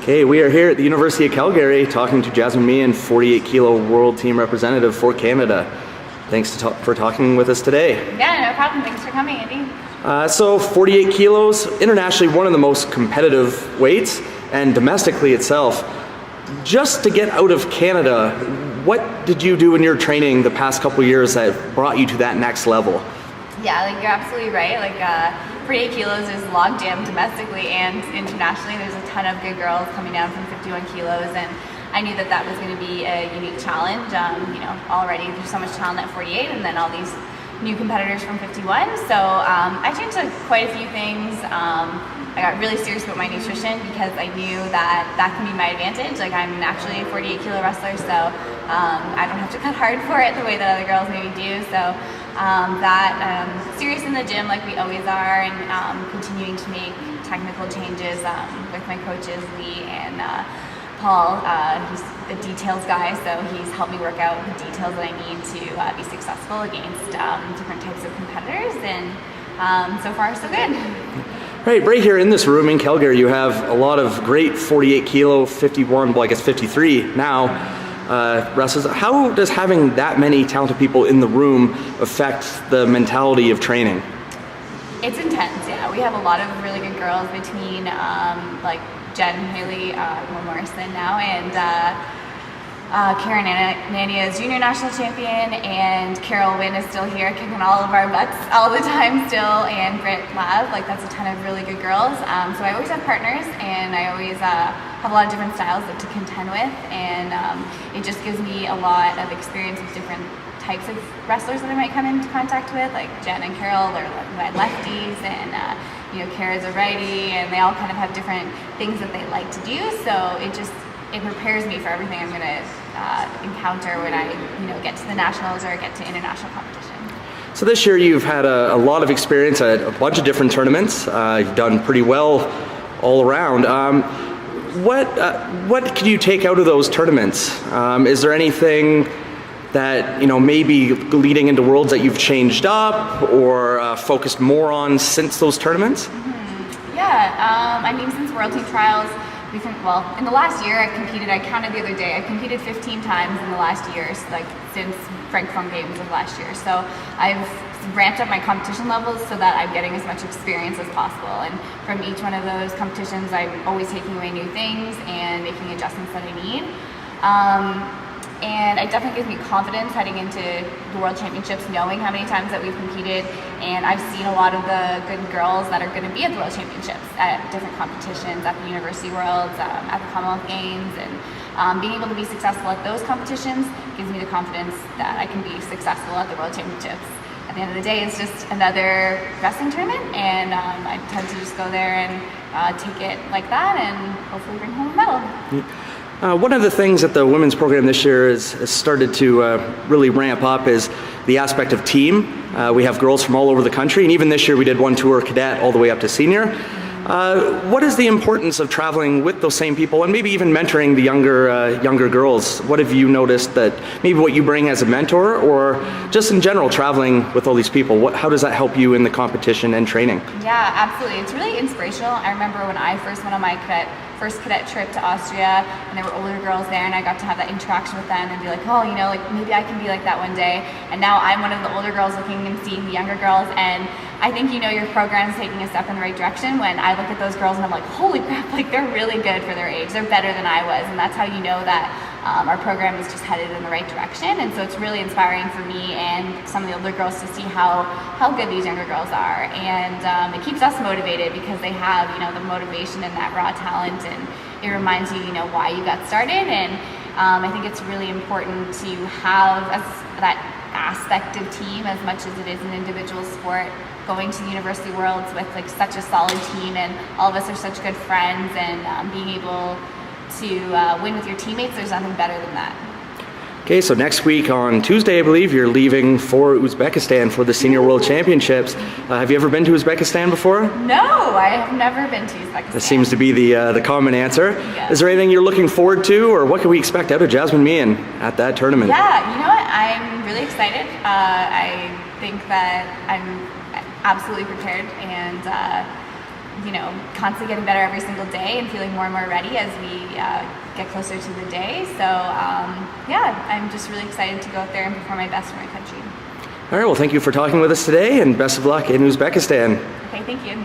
Okay, we are here at the University of Calgary talking to Jasmine Mian, 48 kilo world team representative for Canada. Thanks for talking with us today. Yeah, no problem. Thanks for coming, Andy. So 48 kilos, internationally one of the most competitive weights, and domestically itself. Just to get out of Canada, what did you do in your training the past couple years that brought you to that next level? Yeah, you're absolutely right. 48 kilos is log jam domestically and internationally. There's a ton of good girls coming down from 51 kilos, and I knew that was going to be a unique challenge. Already there's so much talent at 48, and then all these new competitors from 51. So I changed quite a few things. I got really serious about my nutrition because I knew that can be my advantage. I'm actually a 48 kilo wrestler, so I don't have to cut hard for it the way that other girls maybe do. So serious in the gym like we always are, and continuing to make technical changes with my coaches Lee and Paul. He's a details guy, so he's helped me work out the details that I need to be successful against different types of competitors, and so far so good. Right here in this room in Calgary, you have a lot of great 48 kilo, 51, well I guess 53 now, wrestlers. How does having that many talented people in the room affect the mentality of training? It's intense, yeah. We have a lot of really good girls between Jen Haley, Morrison now, and Karen Nania is junior national champion, and Carol Wynn is still here kicking all of our butts all the time still, and Britt Lav, that's a ton of really good girls. So I always have partners, and I always have a lot of different styles to contend with, and it just gives me a lot of experience with different types of wrestlers that I might come into contact with, like Jen and Carol, they're my lefties, and Kara's a righty, and they all kind of have different things that they like to do, so it prepares me for everything I'm going to encounter when I get to the nationals or get to international competition. So this year you've had a lot of experience at a bunch of different tournaments. You've done pretty well all around. What can you take out of those tournaments? Is there anything that maybe leading into Worlds that you've changed up or focused more on since those tournaments? Mm-hmm. Yeah, since World Team Trials, in the last year I counted the other day, I competed 15 times in the last year, since Frankfurt Games of last year. So I've ramped up my competition levels so that I'm getting as much experience as possible. And from each one of those competitions, I'm always taking away new things and making adjustments that I need. And it definitely gives me confidence heading into the World Championships, knowing how many times that we've competed. And I've seen a lot of the good girls that are going to be at the World Championships, at different competitions, at the University Worlds, at the Commonwealth Games. And being able to be successful at those competitions gives me the confidence that I can be successful at the World Championships. At the end of the day, it's just another wrestling tournament, and I tend to just go there and take it like that and hopefully bring home a medal. One of the things that the women's program this year has started to really ramp up is the aspect of team. We have girls from all over the country, and even this year we did one tour cadet all the way up to senior. What is the importance of traveling with those same people and maybe even mentoring the younger girls? What have you noticed that maybe what you bring as a mentor, or just in general traveling with all these people, how does that help you in the competition and training? Yeah, absolutely. It's really inspirational. I remember when I first went on my first cadet trip to Austria, and there were older girls there, and I got to have that interaction with them and be like, oh, maybe I can be like that one day. And now I'm one of the older girls looking and seeing the younger girls, and I think your program's taking a step in the right direction when I look at those girls and I'm like, holy crap, they're really good for their age. They're better than I was, and that's how you know that our program is just headed in the right direction. And so it's really inspiring for me and some of the older girls to see how good these younger girls are. And it keeps us motivated because they have, the motivation and that raw talent, and it reminds you, why you got started. And I think it's really important to have that aspect of team as much as it is an individual sport. Going to the University Worlds with such a solid team, and all of us are such good friends, and being able to win with your teammates, there's nothing better than that. Okay, so next week on Tuesday, I believe, you're leaving for Uzbekistan for the Senior World Championships. Have you ever been to Uzbekistan before? No, I have never been to Uzbekistan. That seems to be the common answer. Yeah. Is there anything you're looking forward to, or what can we expect out of Jasmine Mian at that tournament? Yeah, you know what? I'm really excited. I think that I'm absolutely prepared, and constantly getting better every single day and feeling more and more ready as we get closer to the day. So yeah, I'm just really excited to go out there and perform my best for my country. All right, well, thank you for talking with us today, and best of luck in Uzbekistan. Okay, thank you.